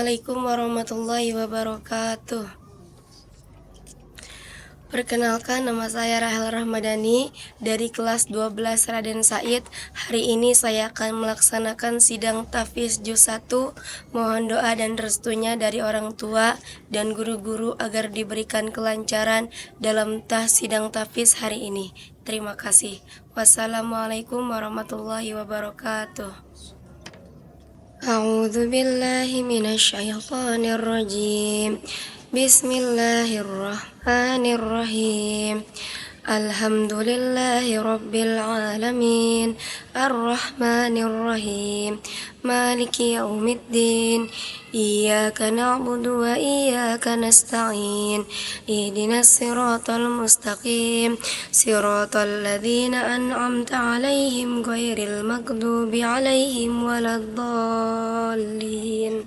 Assalamualaikum warahmatullahi wabarakatuh. Perkenalkan, nama saya Rahel Rahmadani dari kelas 12 Raden Said. Hari ini saya akan melaksanakan sidang tahfiz juz 1. Mohon doa dan restunya dari orang tua dan guru-guru agar diberikan kelancaran dalam sidang tahfiz hari ini. Terima kasih. Wassalamualaikum warahmatullahi wabarakatuh. A'udzu billahi minasyaitonir rajim. Bismillahirrahmanirrahim. Alhamdulillahi rabbil alamin. Arrahmanirrahim. Maliki yaumiddin. Iyyaka na'budu wa iyyaka nasta'in. Ihdinas siratal mustaqim. Siratal ladzina an'amta 'alaihim ghairil maghdubi 'alaihim waladdallin.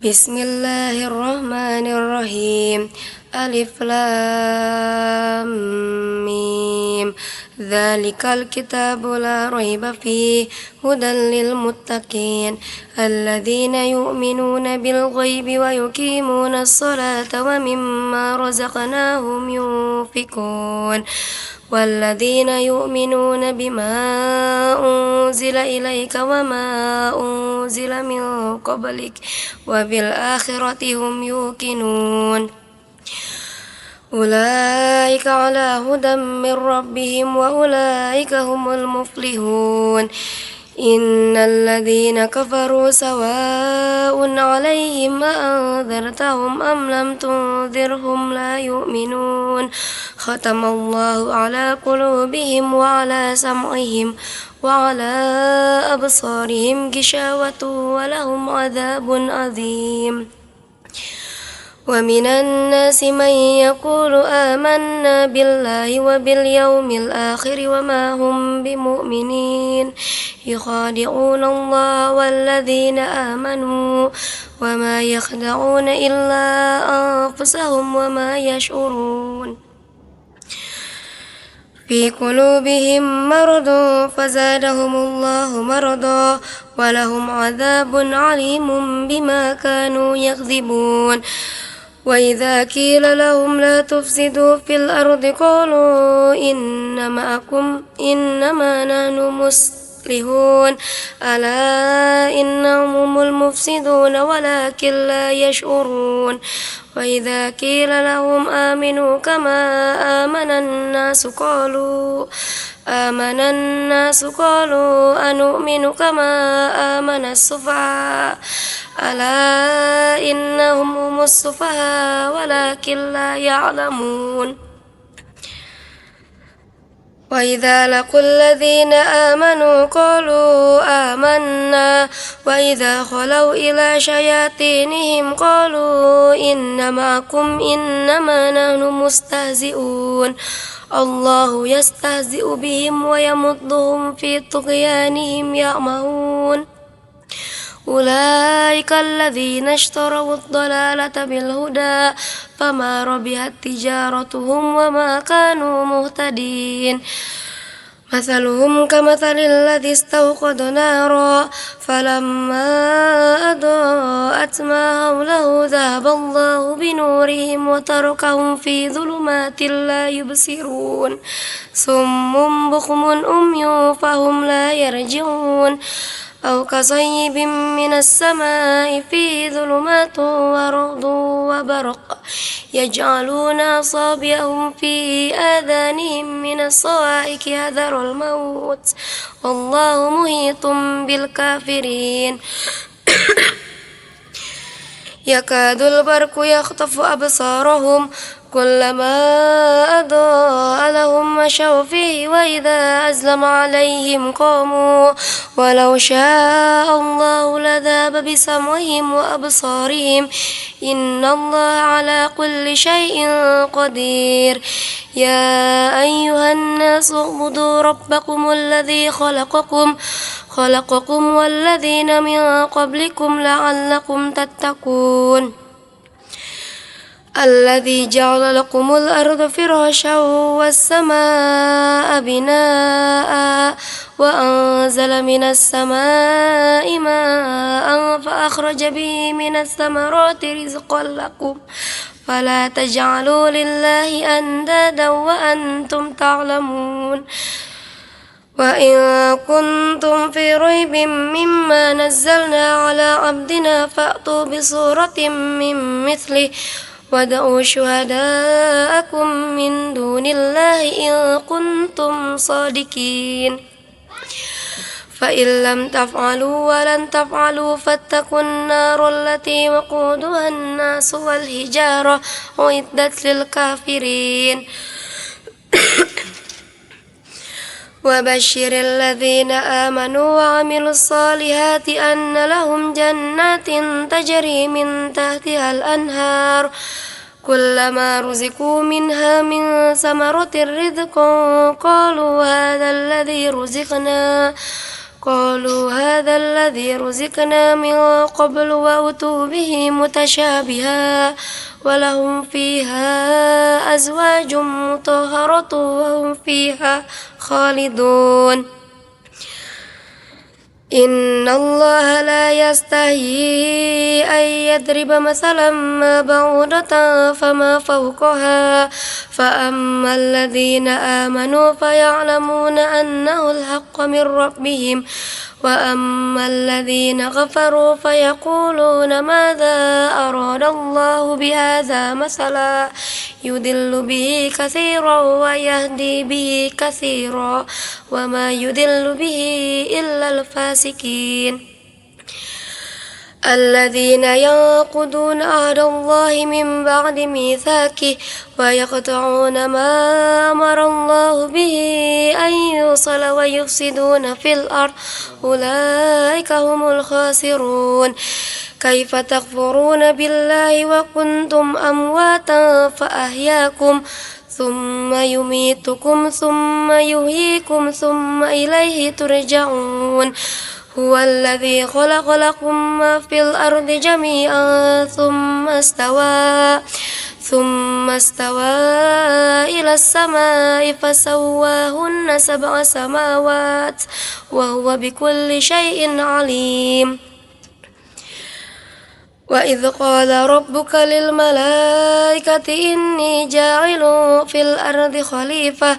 Bismillahirrahmanirrahim. Alif lam mim. Dzalikal kitabu la raiba fihi hudan lil muttaqin alladzina yu'minuna bil ghaibi wa yuqimuna as-salata wa mimma razaqnahum yunfiqun والذين يؤمنون بما أنزل إليك وما أنزل من قبلك وبالآخرة هم يوقنون أولئك على هدى من ربهم وأولئك هم المفلحون إن الذين كفروا سواء عليهم أأنذرتهم أم لم تنذرهم لا يؤمنون ختم الله على قلوبهم وعلى سمعهم وعلى أبصارهم غشاوة ولهم عذاب عظيم ومن الناس من يقول آمنا بالله وباليوم الآخر وما هم بمؤمنين يخادعون الله والذين آمنوا وما يخدعون إلا أنفسهم وما يشعرون في قلوبهم مرض فزادهم الله مرضا ولهم عذاب عليم بما كانوا يكذبون وإذا قيل لهم لا تفسدوا في الأرض قالوا إنما نحن مصلحون ألا إنهم هم المفسدون ولكن لا يشعرون وإذا قيل لهم آمنوا كما آمن الناس قالوا أنؤمن كما آمن السفهاء ألا إنهم هم السفهاء ولكن لا يعلمون وإذا لقوا الذين آمنوا قالوا آمنا وإذا خلوا إلى شياطينهم قالوا إن معكم إنما نحن مستهزئون الله يستهزئ بهم ويمدهم في طغيانهم يعمهون أولئك الذين اشتروا الضلالة بالهدى فما ربحت تجارتهم وما كانوا مهتدين مثلهم كمثل الذي استوقد نارا فلما أضاءت ما حوله ذهب الله بنورهم وتركهم في ظلمات لا يبصرون صم بكم عمي فهم لا يرجعون أو كصيب من السماء فيه ظلمات ورعد وبرق يجعلون أصابعهم في آذانهم من الصواعق حذر الموت والله محيط بالكافرين يكاد البرق يخطف أبصارهم كلما أضاء لهم مشوا فيه وإذا أظلم عليهم قاموا ولو شاء الله لذهب بسمعهم وأبصارهم إن الله على كل شيء قدير يا أيها الناس اعبدوا ربكم الذي خلقكم والذين من قبلكم لعلكم تتقون الذي جعل لكم الأرض فراشا والسماء بناء وأنزل من السماء ماء فأخرج به من الثمرات رزقا لكم فلا تجعلوا لله أندادا وأنتم تعلمون وإن كنتم في ريب مما نزلنا على عبدنا فأتوا بسورة من مثله وادعوا شهداءكم من دون الله إن كنتم صادقين فإن لم تفعلوا ولن تفعلوا فاتقوا النار التي وقودها الناس والحجارة أعدت للكافرين وبشر الذين آمنوا وعملوا الصالحات أن لهم جنات تجري من تحتها الأنهار كلما رزقوا منها من ثمرة رزقا قالوا هذا الذي رزقنا من قبل وأتوا به متشابها ولهم فيها أزواج مطهرة وهم فيها خالدون إن الله لا يستحيي أن يضرب مثلا ما بعوضة فما فوقها فأما الذين آمنوا فيعلمون أنه الحق من ربهم وأما الذين كفروا فيقولون ماذا أراد الله بهذا مثلا يضل به كثيرا ويهدي به كثيرا وما يضل به إلا الفاسقين الذين ينقضون عهد الله من بعد ميثاقه ويقطعون ما أمر الله به أن يوصل ويفسدون في الأرض أولئك هم الخاسرون كيف تكفرون بالله وكنتم أمواتا فأحياكم ثم يميتكم ثم يحييكم ثم إليه ترجعون هو الذي خلق لكم ما في الأرض جميعا ثم استوى إلى السماء فسواهن 7 سماوات وهو بكل شيء عليم وإذ قال ربك للملائكة إني جاعل في الأرض خليفة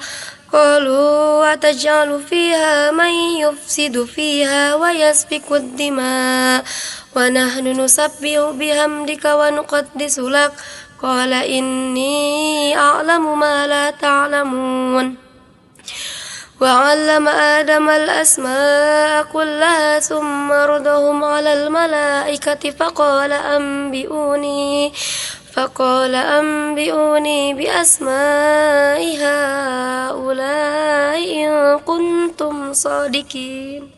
قالوا وتجعل فيها من يفسد فيها ويسفك الدماء ونحن نسبح بحمدك ونقدس لك قال إني أعلم ما لا تعلمون وعلم آدم الأسماء كلها ثم ردهم على الملائكة فقال أنبئوني بأسماء هؤلاء إن كنتم صادقين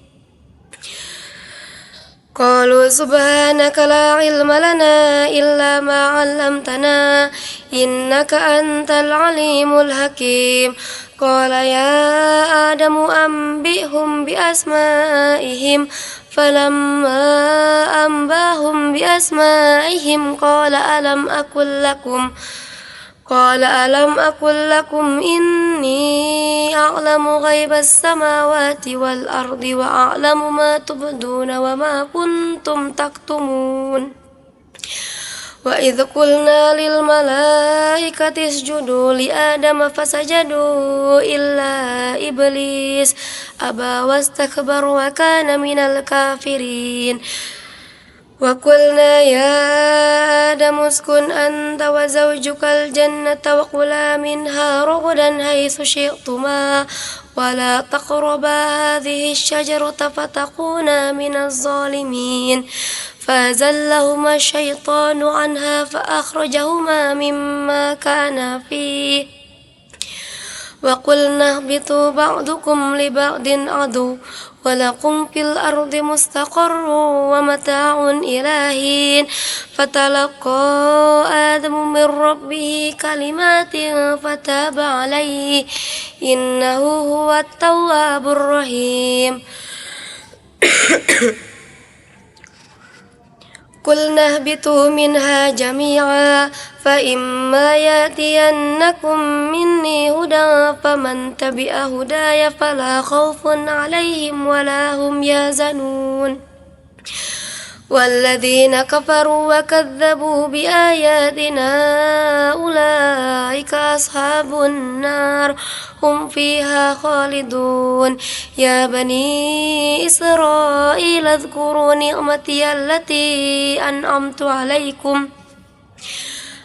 قالوا سبحانك لا علم لنا إلا ما علمتنا إنك أنت العليم الحكيم قال يا آدم أنبئهم بأسمائهم فلما أنباهم بأسمائهم قال ألم أقل لكم إني أعلم غيب السماوات والأرض وأعلم ما تبدون وما كنتم تكتمون وإذ قلنا للملائكة اسجدوا لآدم فسجدوا إلا إبليس أبى واستكبر وكان من الكافرين وقلنا يا آدم اسكن أنت وزوجك الجنة وكلا منها رغدا حيث شئتما ولا تقربا هذه الشجرة فتكونا من الظالمين فأزلهما الشيطان عنها فأخرجهما مما كانا فيه وقلنا اهبطوا بعضكم لبعض عدو ولكم في الأرض مستقر ومتاع إلى حين فتلقى آدم من ربه كلمات فتاب عليه إنه هو التواب الرحيم قلنا اهبطوا منها جميعا فإما يأتينكم مني هدى فمن تبع هداي فلا خوف عليهم ولا هم يحزنون والذين كفروا وكذبوا بآياتنا أولئك أصحاب النار هم فيها خالدون يا بني إسرائيل اذكروا نعمتي التي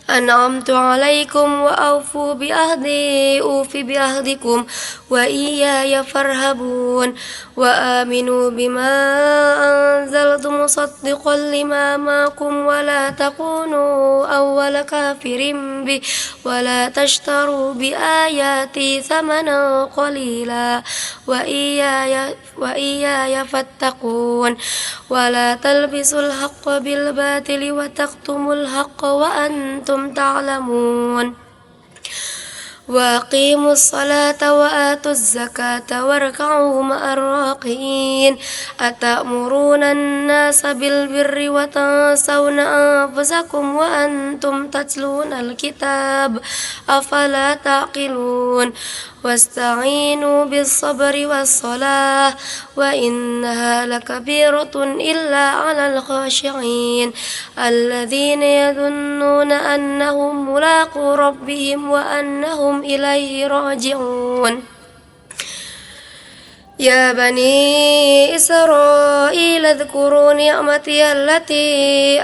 أنعمت عليكم وأوفوا بعهدي أوف بعهدكم وإياي فارهبون وآمنوا بما أنزلت مصدقا لما معكم ولا تكونوا أول كافر به ولا تشتروا بآياتي ثمنا قليلا وإياي فاتقون ولا تلبسوا الحق بالباطل وتكتموا الحق وأنتم تعلمون وأقيموا الصلاة وآتوا الزكاة واركعوا مع الراكعين أتأمرون الناس بالبر وتنسون أنفسكم وأنتم تتلون الكتاب أفلا تعقلون واستعينوا بالصبر والصلاة وإنها لكبيرة إلا على الخاشعين الذين يظنون أنهم ملاقو ربهم وأنهم إليه راجعون يا بني إسرائيل اذكروا نعمتي التي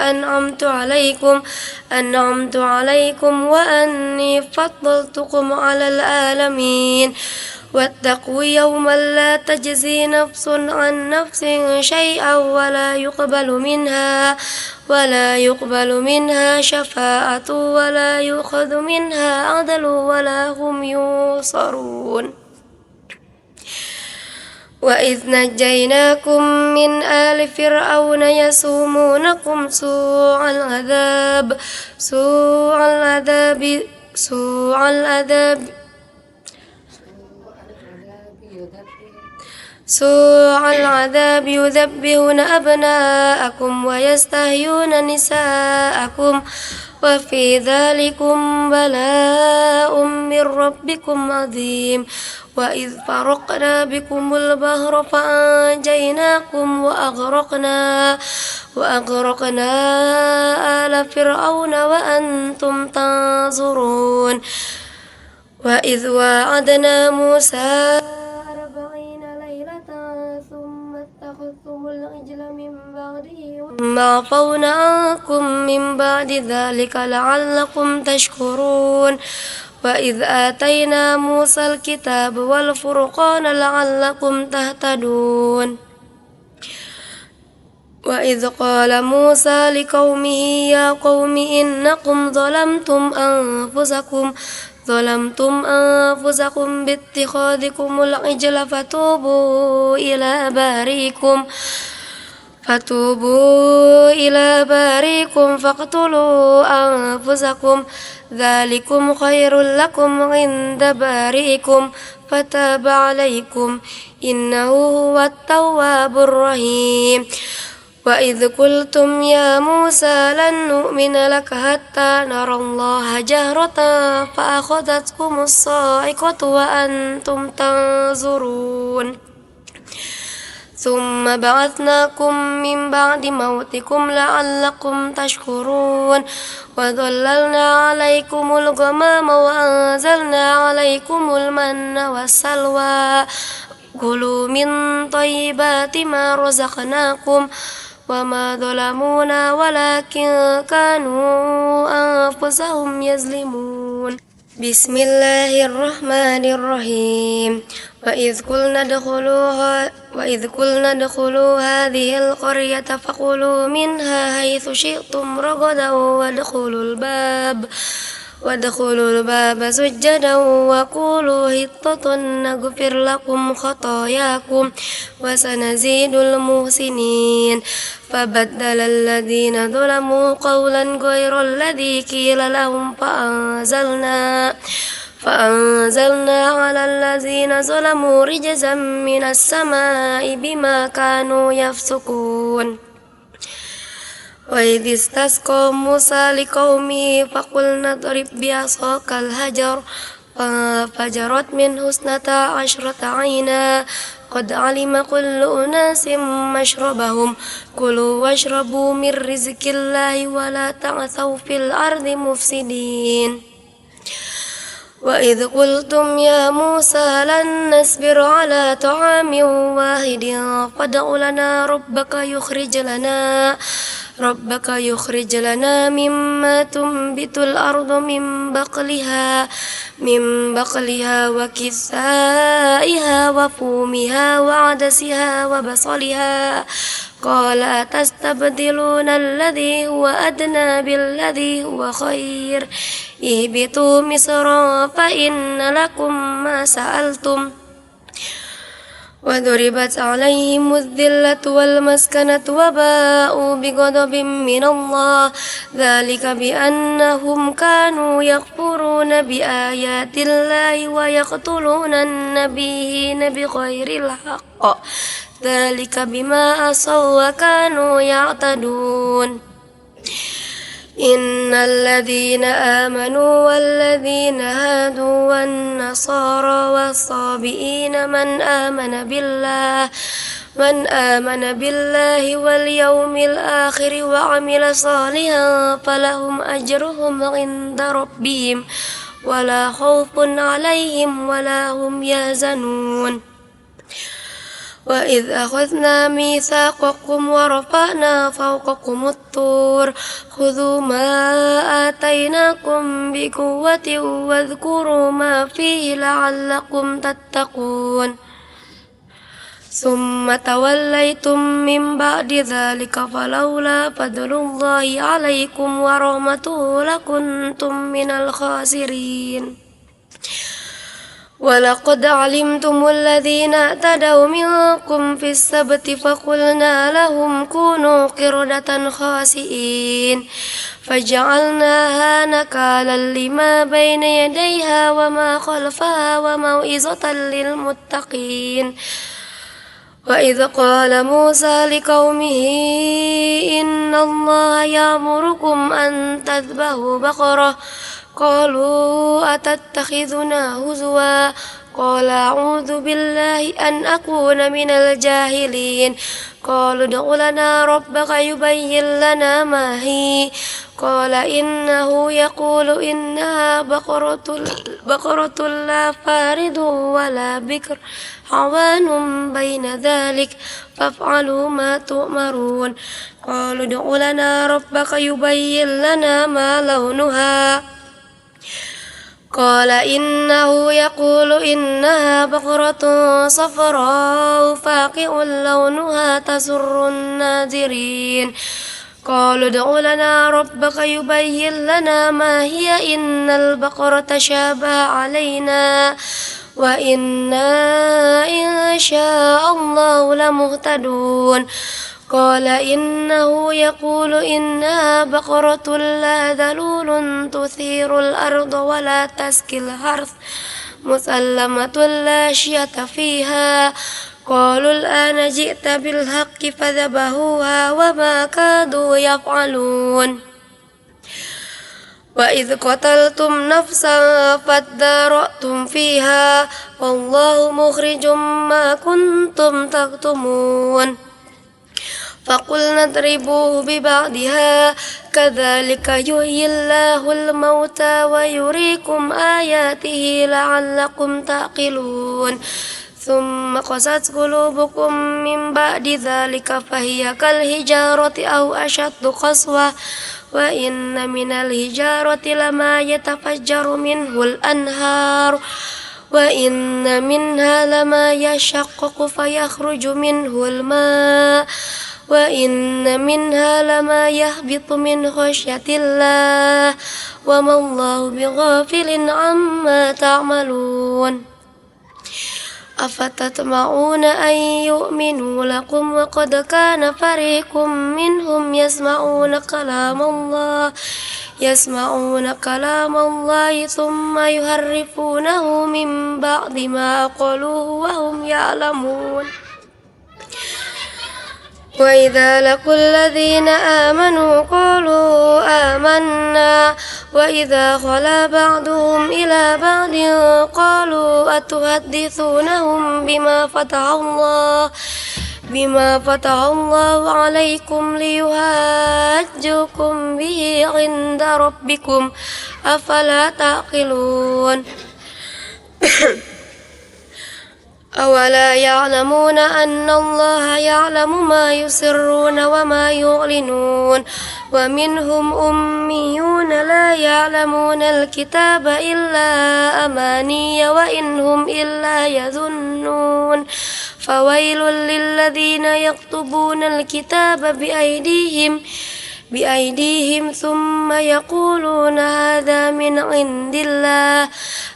أنعمت عليكم وأني فضلتكم على العالمين واتقوا يوما لا تجزي نفس عن نفس شيئا ولا يقبل منها شفاعة ولا يؤخذ منها عدل ولا هم ينصرون وإذ نجيناكم من آل فرعون يسومونكم سوء العذاب يذبحون أبناءكم ويستحيون نساءكم وفي ذلكم بلاء من ربكم عظيم وإذ فرقنا بكم البحر فأنجيناكم وأغرقنا آل فرعون وأنتم تنظرون وإذ واعدنا موسى 40 ليلة ثم اتخذتم العجل من بعده ثم عفونا عنكم من بعد ذلك لعلكم تشكرون وإذ آتينا موسى الكتاب والفرقان لعلكم تهتدون وإذ قال موسى لقومه يا قوم إنكم ظلمتم أنفسكم باتخاذكم العجل فتوبوا إلى بارئكم فاقتلوا أنفسكم ذلكم خير لكم عند بارئكم فتاب عليكم إنه هو التواب الرحيم وإذ قلتم يا موسى لن نؤمن لك حتى نرى الله جهرة فأخذتكم الصاعقة وأنتم تنظرون ثم بعثناكم من بعد موتكم لعلكم تشكرون وظللنا عليكم الغمام وأنزلنا عليكم المن والسلوى كلوا من طيبات ما رزقناكم وما ظلمونا ولكن كانوا أنفسهم يظلمون بسم الله الرحمن الرحيم وإذ قلنا ادخلوا هذه القرية فكلوا منها حيث شئتم رغدا وادخلوا الباب سجدا وقولوا حطة نغفر لكم خطاياكم وسنزيد المحسنين فبدل الذين ظلموا قولا غير الذي قيل لهم فأنزلنا على الذين ظلموا رجزا من السماء بما كانوا يفسقون وإذ استسقى موسى لقومه فقلنا اضرب بعصاك الحجر فانفجرت منه 12 عينا قد علم كل أناس مشربهم كلوا واشربوا من رزق الله ولا تعثوا في الأرض مفسدين وإذ قلتم يا موسى لن نصبر على طعام واحد فادع لنا ربك يخرج لنا مما تنبت الأرض من بقلها وكثائها وفومها وعدسها وبصلها قال أتستبدلون الذي هو أدنى بالذي هو خير اهبطوا مصرا فإن لكم ما سألتم وضربت عليهم الذلة والمسكنة وباءوا بغضب من الله ذلك بأنهم كانوا يكفرون بآيات الله ويقتلون النبيين بغير الحق ذلك بما عصوا وكانوا يعتدون إن الذين آمنوا والذين هادوا والنصارى والصابئين من آمن بالله واليوم الآخر وعمل صالحا فلهم أجرهم عند ربهم ولا خوف عليهم ولا هم يحزنون وإذ أخذنا ميثاقكم ورفعنا فوقكم الطور خذوا ما آتيناكم بقوة واذكروا ما فيه لعلكم تتقون ثم توليتم من بعد ذلك فلولا فضل الله عليكم ورحمته لكنتم من الخاسرين ولقد علمتم الذين اعتدوا منكم في السبت فقلنا لهم كونوا قردة خاسئين فجعلناها نكالا لما بين يديها وما خلفها وموعظة للمتقين وإذ قال موسى لقومه إن الله يأمركم أن تذبحوا بقرة قالوا أتتخذنا هزوا قال أعوذ بالله أن أكون من الجاهلين قالوا ادع لنا ربك يبين لنا ما هي قال إنه يقول إنها بقرة لا فارض ولا بكر عوان بين ذلك فافعلوا ما تؤمرون قالوا ادع لنا ربك يبين لنا ما لونها قال إنه يقول إنها بقرة صفراء فاقع لونها تسر الناظرين قالوا ادع لنا ربك يبين لنا ما هي إن البقرة شابه علينا وإنا إن شاء الله لمهتدون قال إنه يقول إنها بقرة لا ذلول تثير الأرض ولا تسقي الحرث مسلمة لا شية فيها قالوا الآن جئت بالحق فذبحوها وما كادوا يفعلون وإذ قتلتم نفسا فادارأتم فيها والله مخرج ما كنتم تكتمون فقلنا اضربوه ببعضها كذلك يحيي الله الموتى ويريكم آياته لعلكم تعقلون ثم قست قلوبكم من بعد ذلك فهي كالحجارة أو أشد قسوة وإن من الحجارة لما يتفجر منه الأنهار وإن منها لما يشقق فيخرج منه الماء وإن منها لما يهبط من خشية الله وما الله بغافل عما تعملون أفتطمعون أن يؤمنوا لكم وقد كان فريق منهم يسمعون كلام الله ثم يحرفونه من بعد ما عقلوه وهم يعلمون وإذا لقوا الذين آمنوا قالوا آمنا وإذا خلا بعضهم إلى بعض قالوا أتحدثونهم بما فتح الله عليكم ليحاجوكم به عند ربكم أفلا تعقلون أولا يعلمون أن الله يعلم ما يسرون وما يعلنون ومنهم أميون لا يعلمون الكتاب إلا أماني وإن هم إلا يظنون فويل للذين يكتبون الكتاب بأيديهم ثم يقولون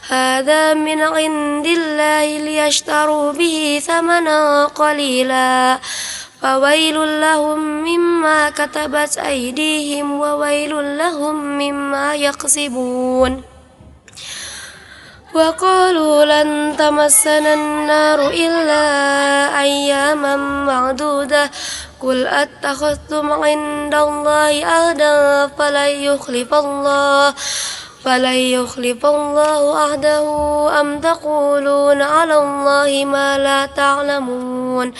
هذا من عند الله ليشتروا به ثمنا قليلا فويل لهم مما كتبت أيديهم وويل لهم مما يكسبون وقالوا لن تمسنا النار إلا أياما معدودة قل أتخذتم عند الله عهدا فلن يخلف الله عهده أم تقولون على الله ما لا تعلمون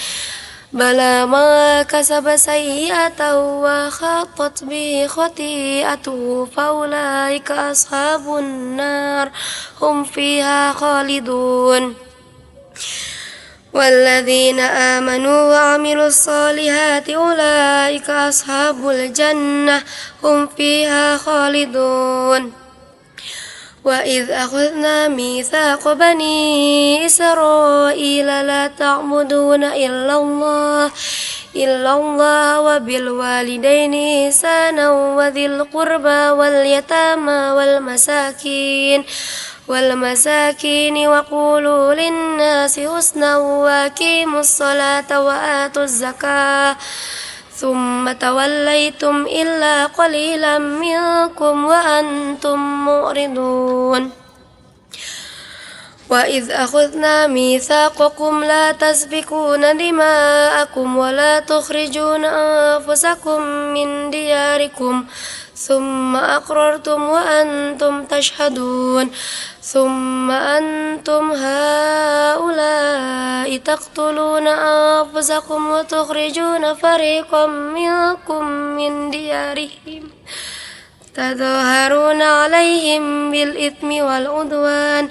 بلى ما كسب سيئة وخاطت به خطيئته فأولئك أصحاب النار هم فيها خالدون والذين آمنوا وعملوا الصالحات أولئك أصحاب الجنة هم فيها خالدون وإذ أخذنا ميثاق بني إسرائيل لا تعبدون إلا الله وبالوالدين إحسانا وذي القربى واليتامى والمساكين وقولوا للناس حسنا وأقيموا الصلاة وآتوا الزكاة ثم توليتم إلا قليلا منكم وأنتم معرضون وإذ أخذنا ميثاقكم لا تسفكون دماءكم ولا تخرجون أنفسكم من دياركم ثم أقررتم وأنتم تشهدون ثم أنتم هؤلاء تقتلون أنفسكم وتخرجون فريقا منكم من ديارهم تظاهرون عليهم بالإثم والعدوان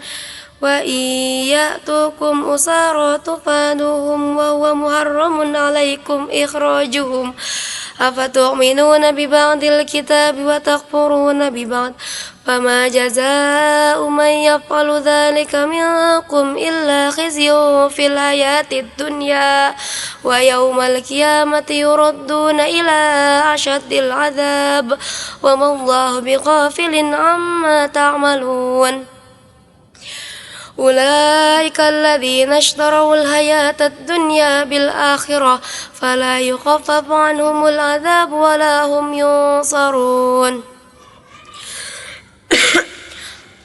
وإن يأتوكم أسارى تفادوهم وهو محرم عليكم إخراجهم أفتؤمنون ببعض الكتاب وتكفرون ببعض فما جزاء من يفعل ذلك منكم إلا خزي في الحياة الدنيا ويوم القيامة يردون إلى أشد العذاب وما الله بغافل عما تعملون أولئك الذين اشتروا الحياة الدنيا بالآخرة فلا يخفف عنهم العذاب ولا هم ينصرون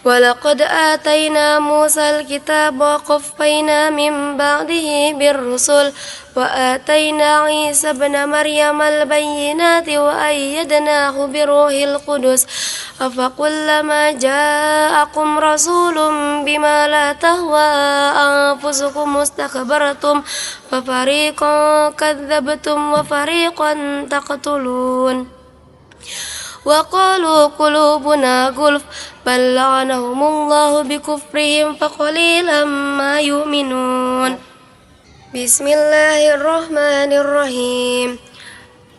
ولقد آتينا موسى الكتاب وقفينا من بعده بالرسل وآتينا عيسى ابن مريم البينات وأيدناه بروح القدس أفكلما جاءكم رسول بما لا تهوى أنفسكم استكبرتم ففريقا كذبتم وفريقا تقتلون وقالوا قلوبنا غلف بل لعنهم الله بكفرهم فقليلا ما يؤمنون بسم الله الرحمن الرحيم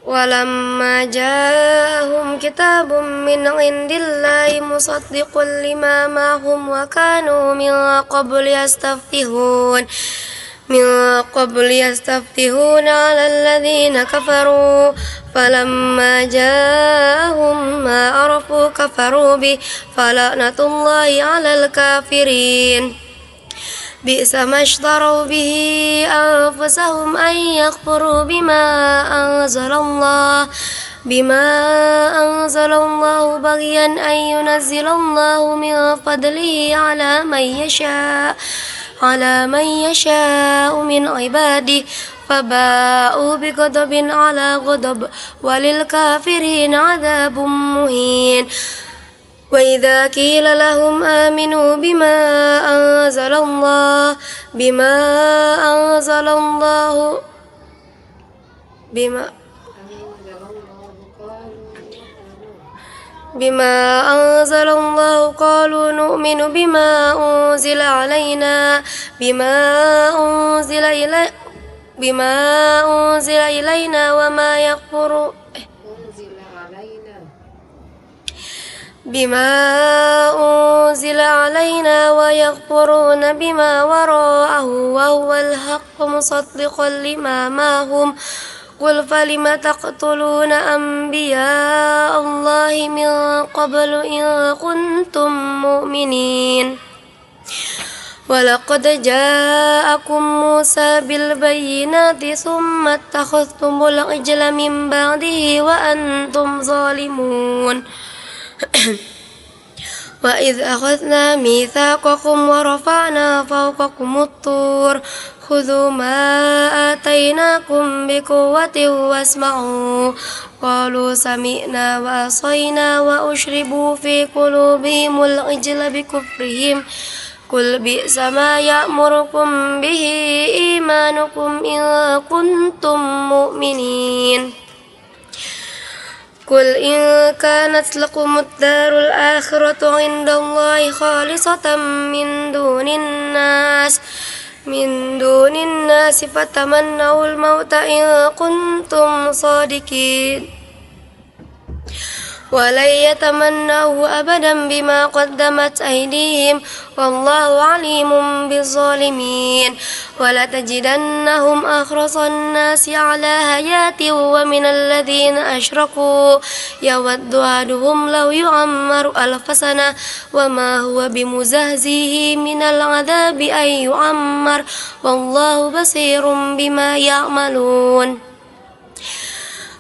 ولما جاءهم كتاب من عند الله مصدق لما معهم وكانوا من قبل يستفتحون على الذين كفروا فلما جاءهم ما عرفوا كفروا به فلعنة الله على الكافرين بئس ما اشتروا به أنفسهم أن يكفروا بما أنزل الله بغيا أن ينزل الله من فضله على من يشاء على من يشاء من عباده فباءوا بغضب على غضب وللكافرين عذاب مهين وإذا قيل لهم آمنوا أنزل الله بما أنزل الله بما أنزل الله قالوا نؤمن بما أنزل علينا ويكفرون بما وراءه وهو الحق مصدقا لما معهم قل فلم تقتلون أنبياء الله من قبل إن كنتم مؤمنين ولقد جاءكم موسى بالبينات ثم اتخذتم العجل من بعده وأنتم ظالمون وإذ أخذنا ميثاقكم ورفعنا فوقكم الطور خذوا ما آتيناكم بقوة واسمعوا قالوا سمعنا وعصينا وأشربوا في قلوبهم العجل بكفرهم قل بئس ما يأمركم به إيمانكم إن كنتم مؤمنين قل إن كانت لكم الدار الآخرة عند الله خالصة من دون الناس فتمنوا الموت إن كنتم صادقين ولن يتمنوه أبدا بما قدمت أيديهم والله عليم بالظالمين ولتجدنهم أحرص الناس على حياة ومن الذين أشركوا يود أحدهم لو يعمر 1000 سنة وما هو بمزهزه من العذاب أن يعمر والله بصير بما يعملون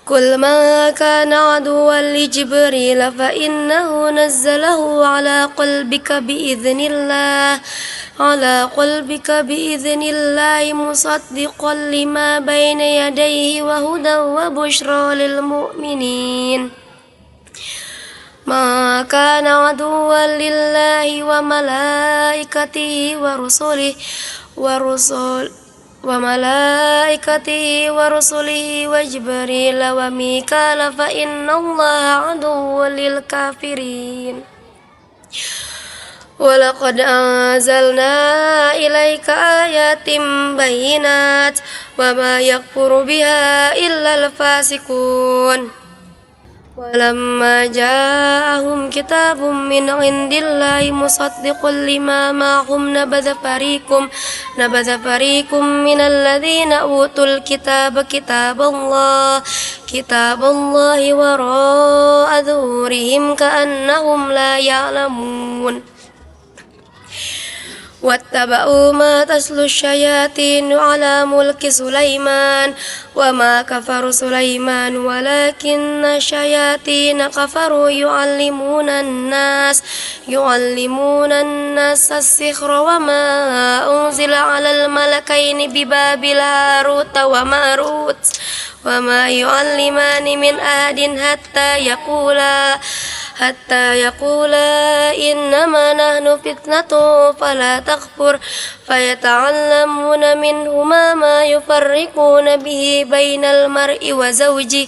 قل من كان عدوا لجبريل فإنه نزله على قلبك بإذن الله مصدقا لما بين يديه وهدى وبشرى للمؤمنين ما كان عدوا لله وملائكته ورسله وجبريل وميكال فإن الله عدو للكافرين ولقد أنزلنا إليك آيات بينات وما يكفر بها إلا الفاسقون ولما جاءهم كتاب من عند الله مصدق لما معهم نبذ فريق من الذين أوتوا الكتاب كتاب الله وراء ظهورهم كأنهم لا يعلمون واتبعوا ما تتلو الشياطين على ملك سليمان وما كفر سليمان ولكن الشياطين كفروا يعلمون الناس السحر وما أنزل على الملكين ببابل هاروت وماروت وما يعلمان من أحد حتى يقولا إنما نحن فتنة فلا تكفر فيتعلمون منهما ما يفرقون به بين المرء وزوجه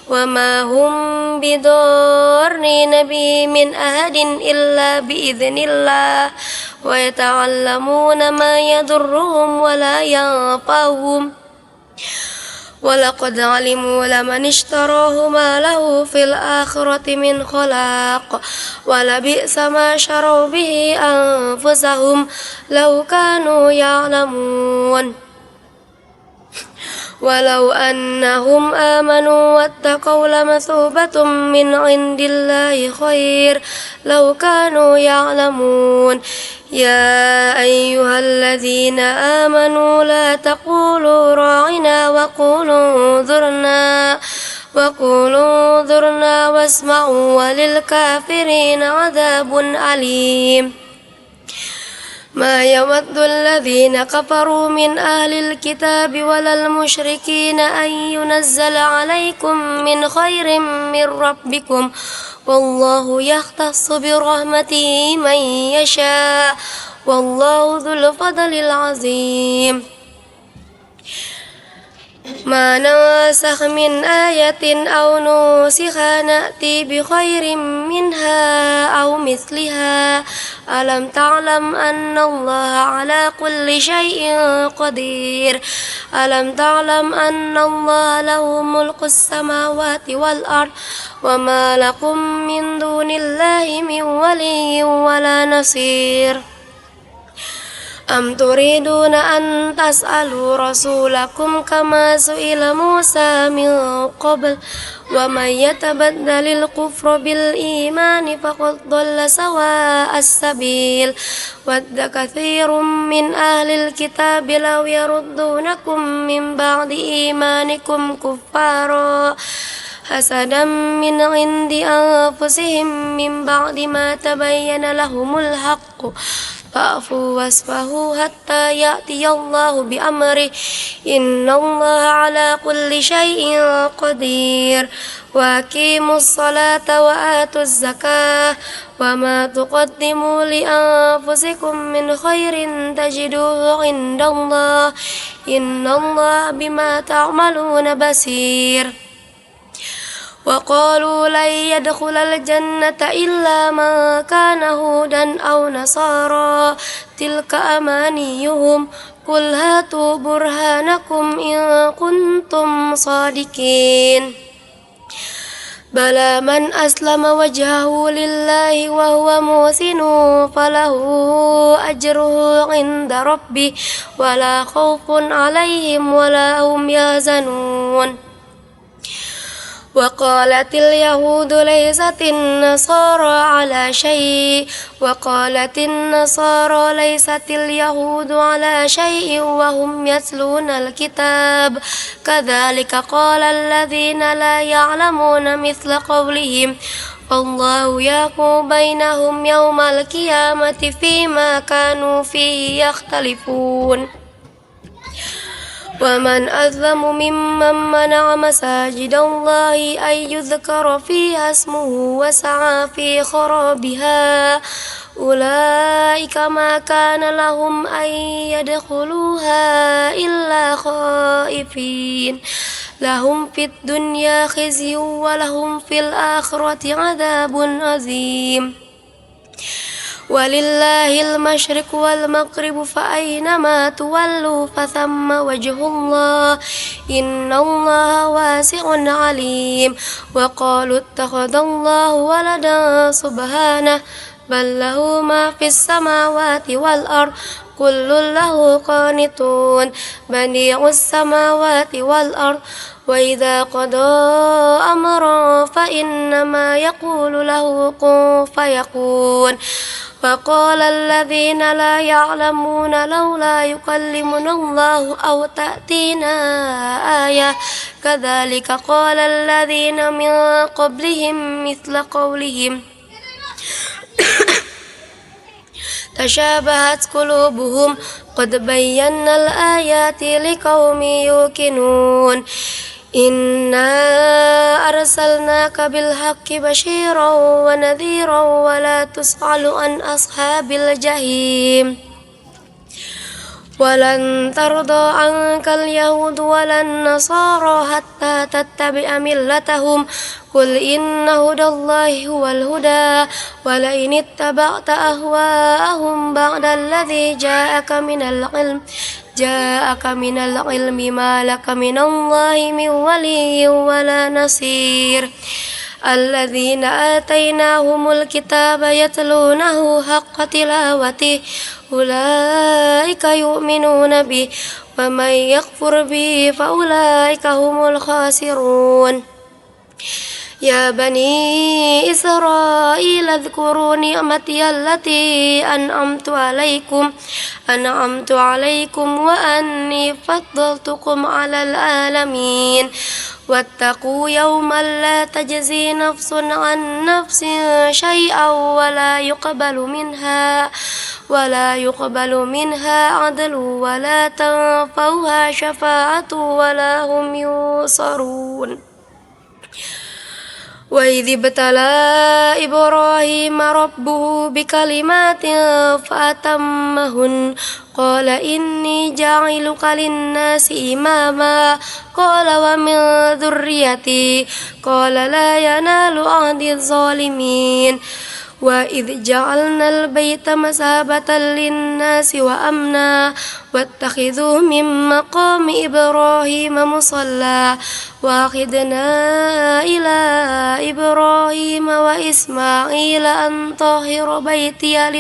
وما هم بضارين به من أحد إلا بإذن الله ويتعلمون ما يضرهم ولا ينفعهم ولقد علموا لمن اشتراه ما له في الآخرة من خلاق ولبئس ما شروا به أنفسهم لو كانوا يعلمون ولو أنهم آمنوا واتقوا لمثوبة من عند الله خير لو كانوا يعلمون يا أيها الذين آمنوا لا تقولوا راعنا وقولوا انظرنا واسمعوا وللكافرين عذاب أليم ما يود الذين كفروا من أهل الكتاب ولا المشركين أن ينزل عليكم من خير من ربكم والله يختص برحمته من يشاء والله ذو الفضل العظيم ما ننسخ من آية أو ننسخها نأتي بخير منها أو مثلها ألم تعلم أن الله على كل شيء قدير ألم تعلم أن الله له ملك السماوات والأرض وما لكم من دون الله من ولي ولا نصير أم تريدون أن تسألوا رسولكم كما سئل موسى من قبل ومن يتبدل الكفر بالإيمان فقد ضل سواء السبيل ود كثير من أهل الكتاب لو يردونكم من بعد إيمانكم كفارا حسدا من عند أنفسهم من بعد ما تبين لهم الحق فاعفوا واصفحوا حتى يأتي الله بأمره إن الله على كل شيء قدير وأقيموا الصلاة وآتوا الزكاة وما تقدموا لأنفسكم من خير تجدوه عند الله إن الله بما تعملون بصير وقالوا لن يدخل الجنة إلا من كان هودا أو نصارى تلك أمانيهم قل هاتوا برهانكم إن كنتم صادقين بلى من أسلم وجهه لله وهو محسن فله أجره عند ربه ولا خوف عليهم ولا هم يحزنون وقالت اليهود ليست النصارى على شيء وقالت النصارى ليست اليهود على شيء وهم يتلون الكتاب كذلك قال الذين لا يعلمون مثل قولهم الله يحكم بينهم يوم القيامة فيما كانوا فيه يختلفون ومن أظلم ممن منع مساجد الله أن يذكر فيها اسمه وسعى في خرابها أولئك ما كان لهم أن يدخلوها إلا خائفين لهم في الدنيا خزي ولهم في الآخرة عذاب عظيم ولله المشرق والمغرب فأينما تولوا فثم وجه الله إن الله واسع عليم وقالوا اتخذ الله ولدا سبحانه بل له ما في السماوات والأرض كل له قانتون بديع السماوات والأرض وإذا قضى أمرا فإنما يقول له كن فيكون وقال الذين لا يعلمون لولا يكلمنا الله أو تأتينا آية كذلك قال الذين من قبلهم مثل قولهم تشابهت قلوبهم قد بينا الآيات لقوم يوقنون إنا أرسلناك بالحق بشيرا ونذيرا ولا تسأل عن أصحاب الجحيم ولن ترضى عنك اليهود ولا النصارى حتى تتبع ملتهم قل إن هدى الله هو الهدى ولئن اتبعت أهواءهم بعد الذي جاءك من العلم ما لك من الله من ولي ولا نصير الذين آتيناهم الكتاب يتلونه حق تلاوته أولئك يؤمنون به ومن يكفر به فأولئك هم الخاسرون يا بني إسرائيل اذكروا نعمتي التي أنعمت عليكم وأني فضلتكم على العالمين واتقوا يوما لا تجزي نفس عن نفس شيئا ولا يقبل منها عدل ولا تنفعها شفاعة ولا هم ينصرون. وإذ ابتلى إبراهيم ربه بكلمات فأتمهن قال إني جاعلك للناس إماما قال ومن ذريتي قال لا ينال عهد الظالمين. وإذ جعلنا البيت مثابة للناس وأمنا واتخذوا من مقام إبراهيم مصلى وعهدنا إلى إبراهيم وإسماعيل أن طهر بيتي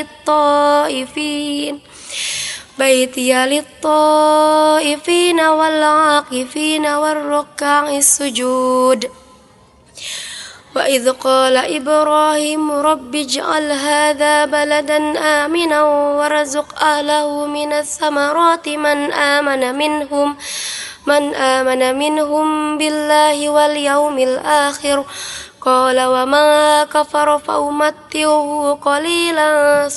للطائفين والعاكفين والركع السجود. وإذ قال إبراهيم رب اجعل هذا بلدا آمنا وارزق أهله من الثمرات من آمن منهم بالله واليوم الآخر قال وما كفر فأمتعه قليلا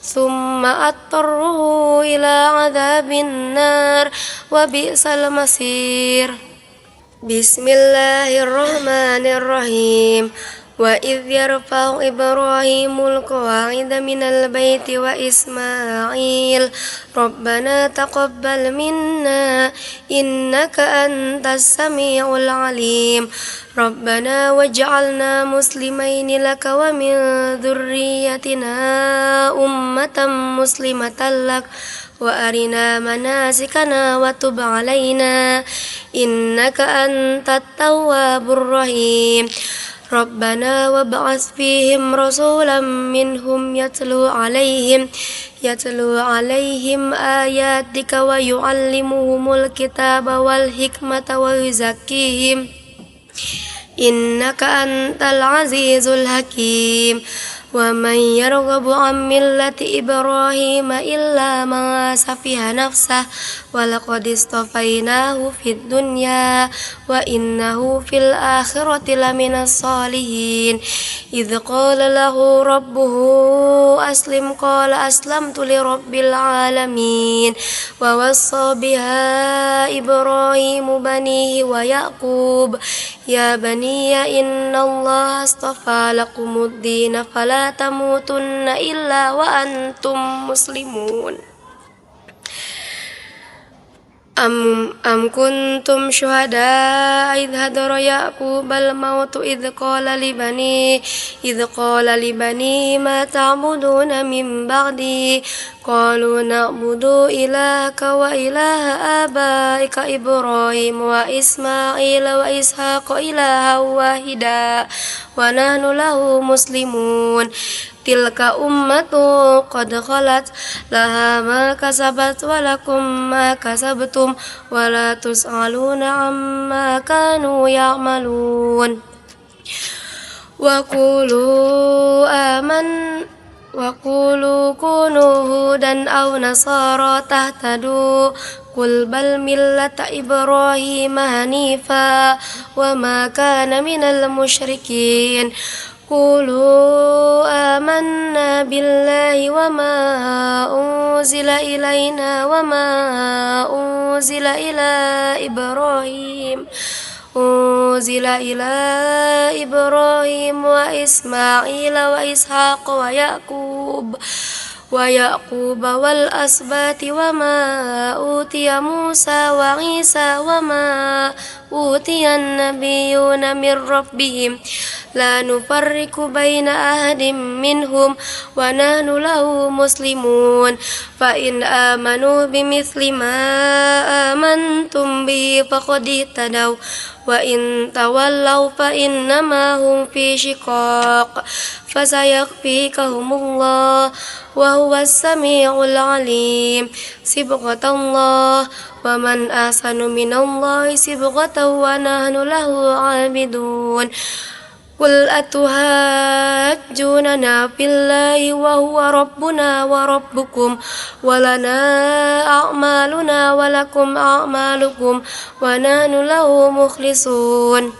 ثم أضطره إلى عذاب النار وبئس المصير. بسم الله الرحمن الرحيم. وإذ يرفع إبراهيم القواعد من البيت وإسماعيل ربنا تقبل منا إنك أنت السميع العليم ربنا واجعلنا مسلمين لك ومن ذريتنا أمة مسلمة لك وأرنا مناسكنا وتب علينا إنك أنت التواب الرحيم ربنا وابعث فيهم رسولا منهم يتلو عليهم آياتك ويعلمهم الكتاب والحكمة ويزكيهم إنك أنت العزيز الحكيم. ومن يرغب عن ملة إبراهيم إلا من سفه نفسه ولقد اصطفيناه في الدنيا وإنه في الآخرة لمن الصالحين. إذ قال له ربه أسلم قال أسلمت لرب العالمين. ووصى بها إبراهيم بنيه ويعقوب يا بني إن الله اصطفى لكم الدين فلا تموتن إلا وأنتم مسلمون. أم كنتم شهداء إذ حضر يعقوب الموت إذ قال لبنيه ما تعبدون من بعدي قالوا نعبد إلهك وإله آبائك إبراهيم وإسماعيل وإسحاق إلها واحدا ونحن له مسلمون. تلك أمة قد خلت لها ما كسبت ولكم ما كسبتم ولا تسألون عما كانوا يعملون. وقولوا كونوا هودا أو نصارى تهتدوا قل بل ملة إبراهيم حنيفا وما كان من المشركين. قولوا آمنا بالله وما أنزل إلينا وما أنزل إلى إبراهيم وإسماعيل وإسحاق ويعقوب والأسباط وما أوتي موسى وعيسى وما أوتي النبيون من ربهم لا نفرق بين أحد منهم ونحن له مسلمون. فإن آمنوا بمثل ما آمنتم به فقد اهتدوا وإن تولوا فإنما هم في شقاق فسيكفيكهم الله وهو السميع العليم. صبغة الله ومن أحسن من الله صبغة ونحن له عابدون. قل أتحاجوننا في الله وهو ربنا وربكم ولنا أعمالنا ولكم أعمالكم ونحن له مخلصون.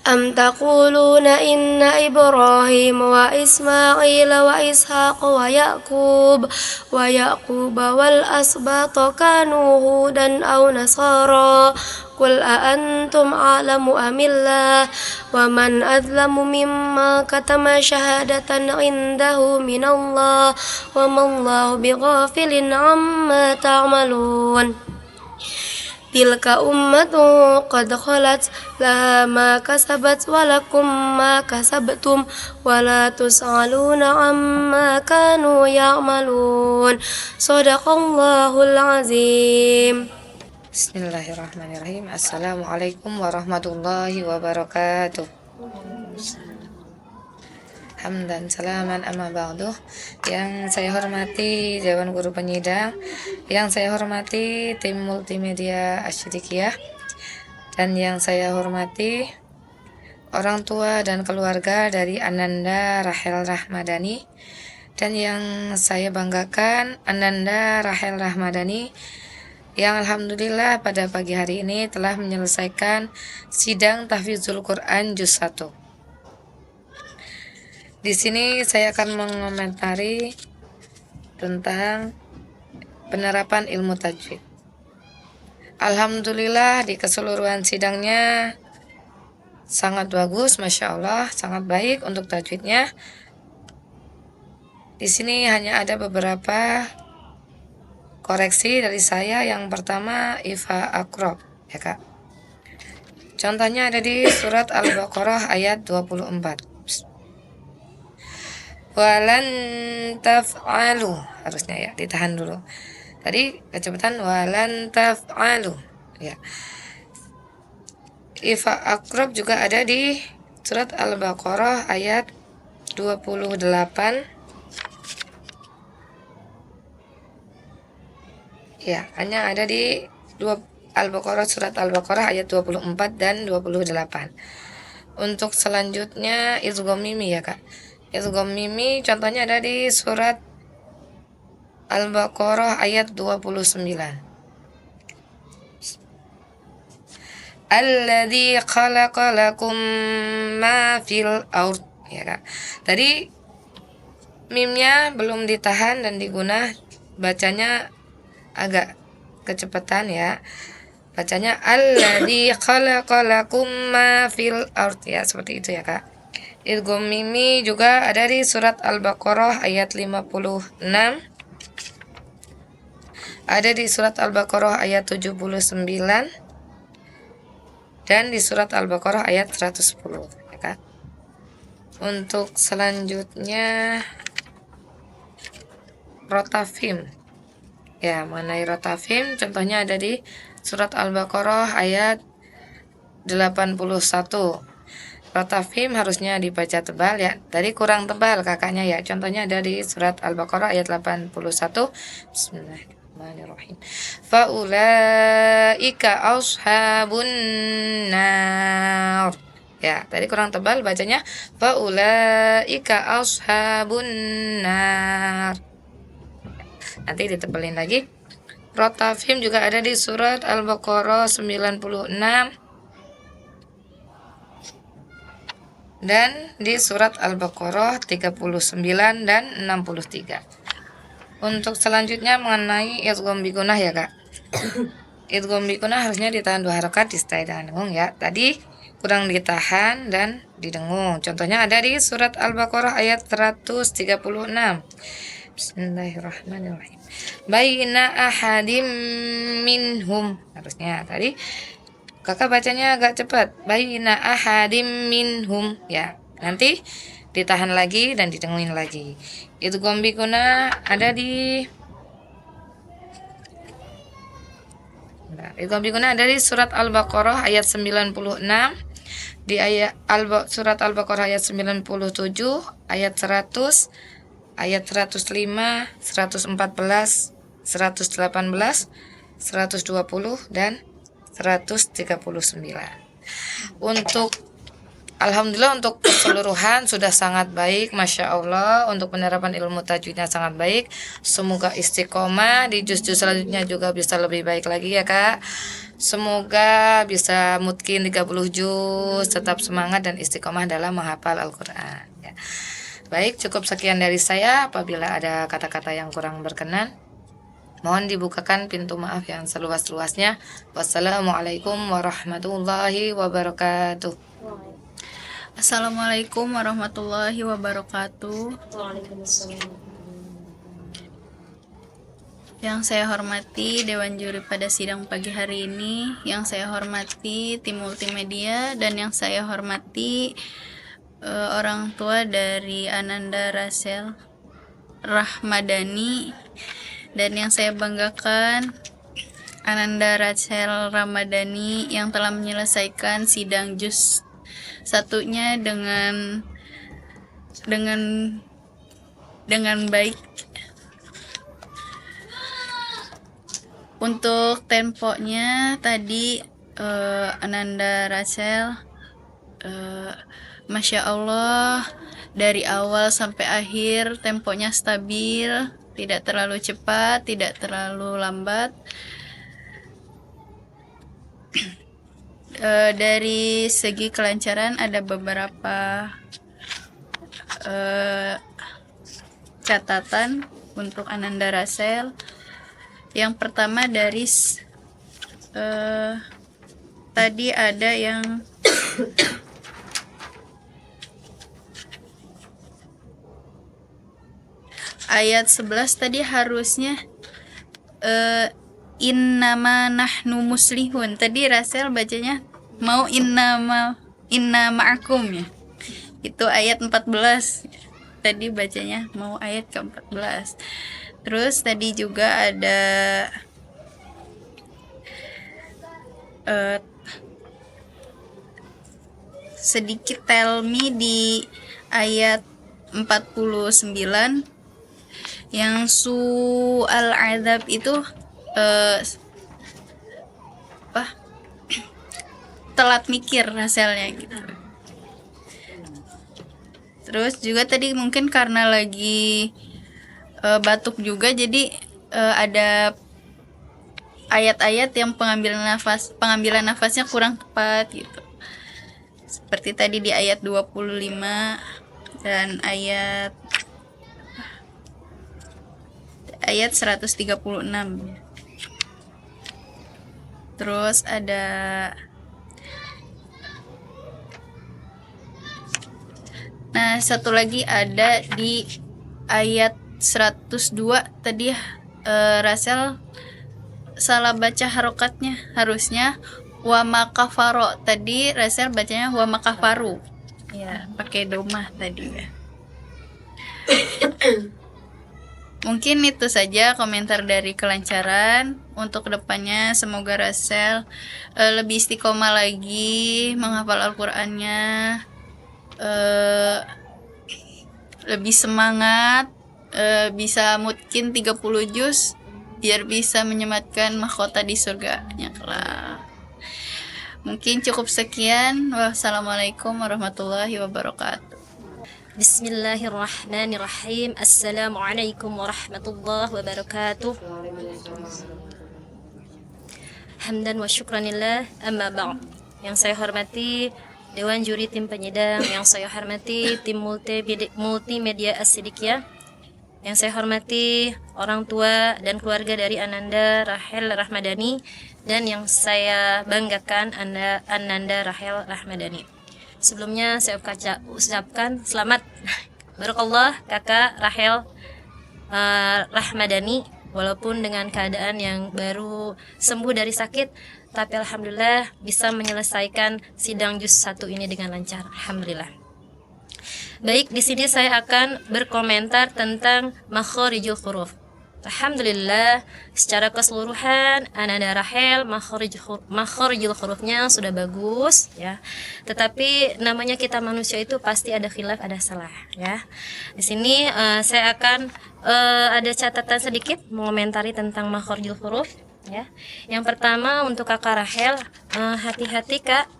أم تقولون إن إبراهيم وإسماعيل وإسحاق ويعقوب والأسباط كانوا هودا أو نصارى قل أأنتم أعلم أم الله ومن أظلم ممن كتم شهادة عنده من الله وما الله بغافل عما تعملون Tilka ummatun qad khalat laha ma kasabat walakum ma kasabtum wala tus'aluna amma kanu ya'malun. Shadaqallahul azim. Bismillahirrahmanirrahim. Assalamualaikum warahmatullahi wabarakatuh. Hamdan salaman amma ba'du. Yang saya hormati Dewan Guru Penyidang, yang saya hormati tim multimedia Asyidikiyah, dan yang saya hormati orang tua dan keluarga dari Ananda Rahel Rahmadani, dan yang saya banggakan Ananda Rahel Rahmadani yang alhamdulillah pada pagi hari ini telah menyelesaikan sidang tahfizul Quran juz 1. Di sini saya akan mengomentari tentang penerapan ilmu tajwid. Alhamdulillah di keseluruhan sidangnya sangat bagus, Masya Allah, sangat baik untuk tajwidnya. Di sini hanya ada beberapa koreksi dari saya. Yang pertama, ifa akrob, ya Kak. Contohnya ada di surat Al-Baqarah ayat 24. Walan taf'alu, harusnya ya, ditahan dulu. Tadi kecepatan walan taf'alu, ya. Ifa akrob juga ada di surat Al-Baqarah ayat 28. Ya, hanya ada di Al-Baqarah, surat Al-Baqarah ayat 24 dan 28. Untuk selanjutnya idgham mimi, ya Kak. Idgham mimi contohnya ada di surat Al-Baqarah ayat 29. Alladzi khalaqa lakum ma fil ard, ya Kak. Tadi mimnya belum ditahan dan diguna, bacanya agak kecepatan ya. Bacanya alladzi khalaqa lakum ma fil ard, ya, seperti itu ya Kak. Idgham mimi juga ada di surat Al-Baqarah ayat 56. Ada di surat Al-Baqarah ayat 79 dan di surat Al-Baqarah ayat 110, ya Kak. Untuk selanjutnya rotafim. Ya, mengenai rotafim contohnya ada di surat Al-Baqarah ayat 81. Rotafim harusnya dibaca tebal ya. Tadi kurang tebal kakaknya ya. Contohnya ada di surat Al-Baqarah ayat 81. Bismillahirrahmanirrahim. Faulaika ashabun nar. Ya, tadi kurang tebal bacanya faulaika ashabun nar. Nanti ditebelin lagi. Rotafim juga ada di surat Al-Baqarah 96 dan di surat Al-Baqarah 39 dan 63. Untuk selanjutnya mengenai idgham bigunah ya Kak. Idgham bigunah harusnya ditahan 2 harakat disertai dengan dengung ya. Tadi kurang ditahan dan didengung. Contohnya ada di surat Al-Baqarah ayat 136. Bismillahirrahmanirrahim. Baina ahadim minhum. Harusnya tadi kakak bacanya agak cepat. Baina ahadim minhum, ya. Nanti ditahan lagi dan didengungin lagi. Idgham bigunah ada di surat Al-Baqarah ayat 96, di surat Al-Baqarah ayat 97, ayat 100, ayat 105, 114, 118, 120 dan 139. Untuk alhamdulillah untuk keseluruhan sudah sangat baik, Masya Allah. Untuk penerapan ilmu tajwidnya sangat baik. Semoga istiqomah di juz-juz selanjutnya juga bisa lebih baik lagi ya Kak. Semoga bisa mungkin 30 juz, tetap semangat dan istiqomah dalam menghafal Al-Quran ya. Baik, cukup sekian dari saya. Apabila ada kata-kata yang kurang berkenan, mohon dibukakan pintu maaf yang seluas-luasnya. Wassalamualaikum warahmatullahi wabarakatuh. Assalamualaikum warahmatullahi wabarakatuh. Yang saya hormati Dewan Juri pada sidang pagi hari ini, yang saya hormati tim multimedia, dan yang saya hormati orang tua dari Ananda Rasel Rahmadani, dan yang saya banggakan Ananda Rasel Ramadhani yang telah menyelesaikan sidang juz satunya dengan baik. Untuk temponya tadi Ananda Rasel Masya Allah, dari awal sampai akhir temponya stabil, tidak terlalu cepat, tidak terlalu lambat. Dari segi kelancaran ada beberapa catatan untuk Ananda Rasel. Yang pertama dari tadi ada yang ayat 11 tadi harusnya innama nahnu muslihun. Tadi Rasel bacanya mau inna ma'akum ya. Itu ayat 14. Tadi bacanya mau ayat ke-14. Terus tadi juga ada sedikit tell me di ayat 49 yang su'al azab itu telat mikir hasilnya gitu. Terus juga tadi mungkin karena lagi batuk juga, jadi ada ayat-ayat yang pengambilan nafasnya kurang tepat gitu. Seperti tadi di ayat 25 dan ayat 136. Terus ada satu lagi ada di ayat 102 tadi Rasel salah baca harokatnya, harusnya wa makafaro, tadi Rasel bacanya wa makafaru ya, pakai domah tadi ya. Mungkin itu saja komentar dari kelancaran. Untuk kedepannya semoga Rasel lebih istiqomah lagi menghafal Al-Qur'annya, lebih semangat, bisa mungkin 30 juz biar bisa menyematkan mahkota di surganya kelak. Mungkin cukup sekian. Wassalamualaikum warahmatullahi wabarakatuh. Bismillahirrahmanirrahim. Assalamualaikum warahmatullahi wabarakatuh. Hamdan wa syukranillah, amma ba'd. Yang saya hormati Dewan Juri Tim Penyidang, yang saya hormati tim multimedia As-Sidikiyah, yang saya hormati orang tua dan keluarga dari Ananda Rahel Rahmadani, dan yang saya banggakan Ananda Rahel Rahmadani. Sebelumnya saya ucapkan selamat barakallah kakak Rahel Rahmadani, walaupun dengan keadaan yang baru sembuh dari sakit, tapi alhamdulillah bisa menyelesaikan sidang juz 1 ini dengan lancar, alhamdulillah. Baik, di sini saya akan berkomentar tentang makharijul huruf. Alhamdulillah, secara keseluruhan Ananda Rahel makharijul hurufnya sudah bagus ya. Tetapi namanya kita manusia itu pasti ada khilaf, ada salah ya. Di sini saya akan ada catatan sedikit mengomentari tentang makharijul huruf ya. Yang pertama untuk kakak Rahel, hati-hati Kak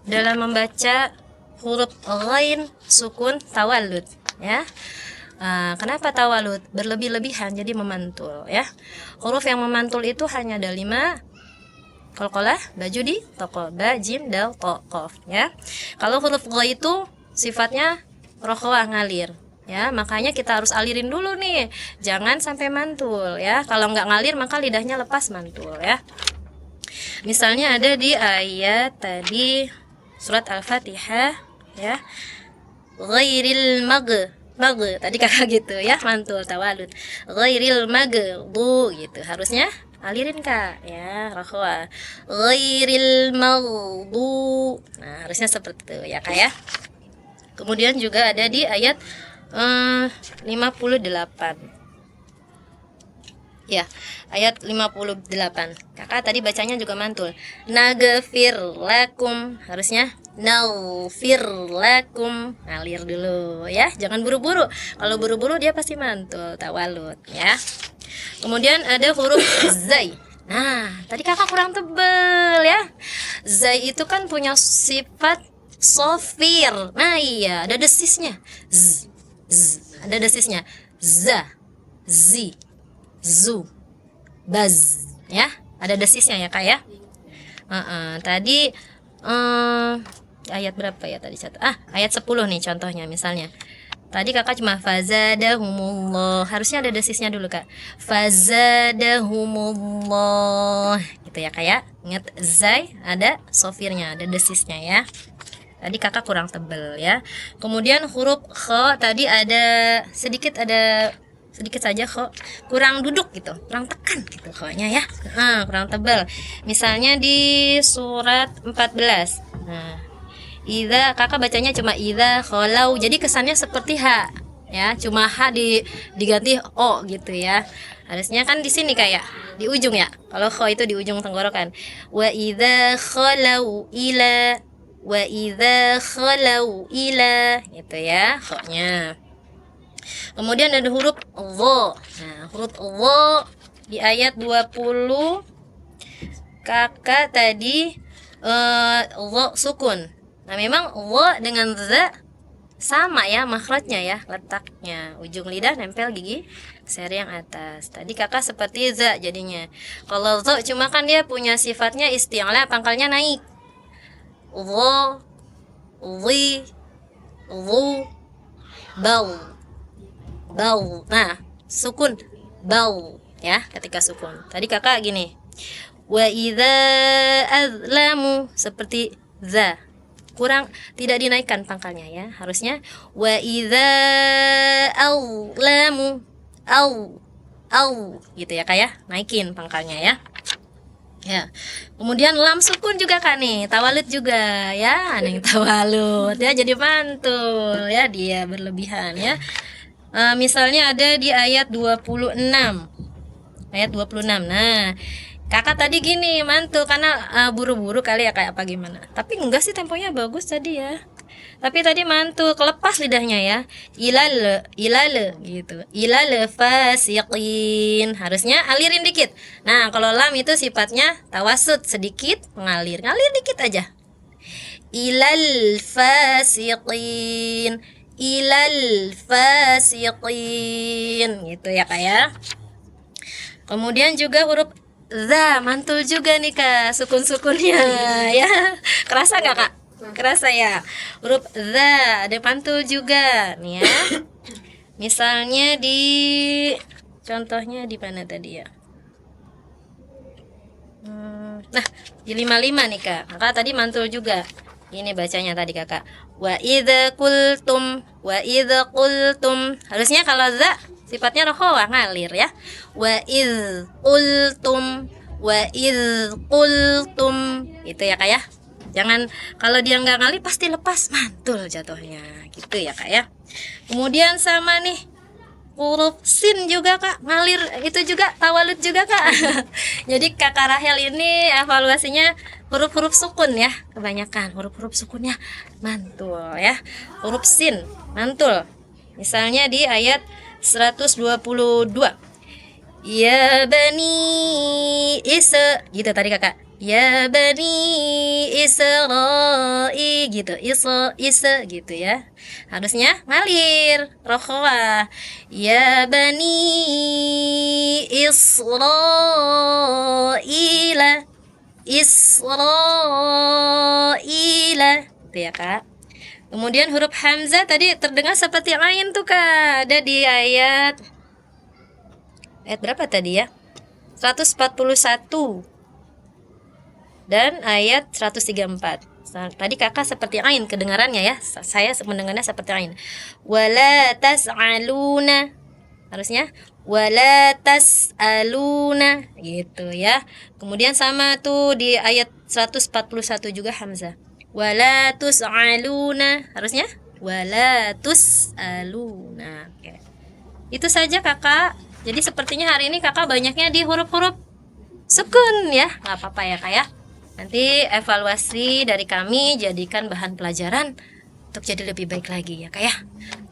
dalam membaca huruf ghain, sukun, tawallud ya. Kenapa tawallud? Berlebih-lebihan jadi memantul ya. Huruf yang memantul itu hanya ada 5, qalqalah, baju di toko, ba, jim, dal, to, qaf ya. Kalau huruf gha itu sifatnya rokhawah, ngalir ya, makanya kita harus alirin dulu nih, jangan sampai mantul ya. Kalau nggak ngalir maka lidahnya lepas mantul ya. Misalnya ada di ayat tadi surat Al-Fatihah ya, ghairil tadi kakak gitu ya, mantul tawalud, ghairil bu gitu, harusnya alirin kak ya, rokhwa, ghairil maghdu, nah harusnya seperti itu ya kak ya. Kemudian juga ada di ayat 58 ya, ayat 58 kakak tadi bacanya juga mantul, nagfir lakum, harusnya naufir lakum, ngalir dulu ya, jangan buru-buru. Kalau buru-buru dia pasti mantul tawalud ya. Kemudian ada huruf zai. Nah tadi kakak kurang tebel ya, zai itu kan punya sifat sofir. Nah iya, ada desisnya, ada desisnya, za, zi, zu, baz ya, ada desisnya ya kak ya. Tadi ayat berapa ya tadi? Ayat 10 nih contohnya. Misalnya tadi kakak cuma fazadahumullah, harusnya ada desisnya dulu kak, fazadahumullah gitu ya kak ya. Ingat zai ada sofirnya, ada desisnya ya. Tadi kakak kurang tebel ya. Kemudian huruf kha tadi ada sedikit saja kok kurang duduk gitu, kurang tekan gitu kok-nya ya, kurang tebal. Misalnya di surat 14, nah idza kakak bacanya cuma idza khalau, jadi kesannya seperti h ya, cuma h diganti o gitu ya. Harusnya kan di sini kayak di ujung ya, kalau kha itu di ujung tenggorokan, wa idza khalau ila gitu ya kok-nya. Kemudian ada huruf dha. Nah, huruf dha di ayat 20 kakak tadi dha sukun. Nah, memang dha dengan za sama ya makhrajnya ya, letaknya ujung lidah nempel gigi seri yang atas. Tadi kakak seperti za jadinya. Kalau dha cuma kan dia punya sifatnya isti'la, pangkalnya naik. Dha, dhi, dhu, bau. Nah, sukun bau ya, ketika sukun. Tadi kakak gini, wa idza azlamu, seperti za, kurang tidak dinaikkan pangkalnya ya. Harusnya wa idza aulamu au gitu ya kak ya, naikin pangkalnya ya. Ya, kemudian lam sukun juga kak nih, tawalud juga ya, ada yang tawalud ya, jadi mantul ya, dia berlebihan ya. Misalnya ada di ayat 26. Ayat 26. Nah, kakak tadi gini mantul karena buru-buru kali ya kayak apa gimana. Tapi enggak sih, temponya bagus tadi ya. Tapi tadi mantul, kelepas lidahnya ya. Ilal gitu. Ilal fasiqin. Harusnya alirin dikit. Nah, kalau lam itu sifatnya tawasud, sedikit mengalir. Ngalir dikit aja. Ilal fasiqin. Gitu ya kak ya. Kemudian juga huruf za mantul juga nih kak, sukun-sukunnya ya. Kerasa nggak kak? Kerasa ya. Huruf za ada mantul juga nih ya. Misalnya contohnya di mana tadi ya? Nah, di 55 nih kak. Maka tadi mantul juga. Ini bacanya tadi kakak. Wa idza qultum. Harusnya kalau za sifatnya rokhawah, ngalir ya. Wa idz qultum. Itu ya kak ya. Jangan, kalau dia nggak ngalir pasti lepas, mantul jatuhnya gitu ya kak ya. Kemudian sama nih huruf sin juga kak, ngalir itu juga, tawalud juga kak. Jadi kakak Rahel ini evaluasinya huruf-huruf sukun ya, kebanyakan huruf-huruf sukunnya mantul ya. Huruf sin mantul. Misalnya di ayat 122. Ya bani Isa gitu tadi kakak. Ya bani Isra'i gitu. Isa gitu ya. Harusnya ngalir rokhawah. Ya bani Isra'ila Israila. Itu ya Kak. Kemudian huruf hamzah tadi terdengar seperti ain tuh Kak. Ada di ayat berapa tadi ya? 141 dan ayat 134. Tadi Kakak seperti ain kedengarannya ya. Saya mendengarnya seperti ain. Wala tas'aluna. Harusnya wala tas'aluna gitu ya. Kemudian sama tuh di ayat 141 juga hamzah. Wala tus'aluna. Harusnya wala tus'aluna. Oke. Itu saja Kakak. Jadi sepertinya hari ini Kakak banyaknya di huruf-huruf sukun ya. Nggak apa-apa ya Kak ya. Nanti evaluasi dari kami jadikan bahan pelajaran untuk jadi lebih baik lagi ya Kak ya.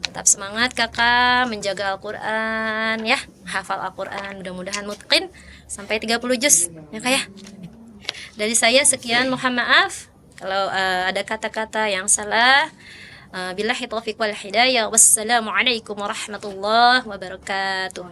Tetap semangat Kakak menjaga Al-Quran ya. Hafal Al-Quran, mudah-mudahan mutqin sampai 30 juz ya Kak ya. Dari saya sekian, mohon maaf kalau ada kata-kata yang salah. Billahi taufiq wal hidayah. Wassalamualaikum warahmatullahi wabarakatuh.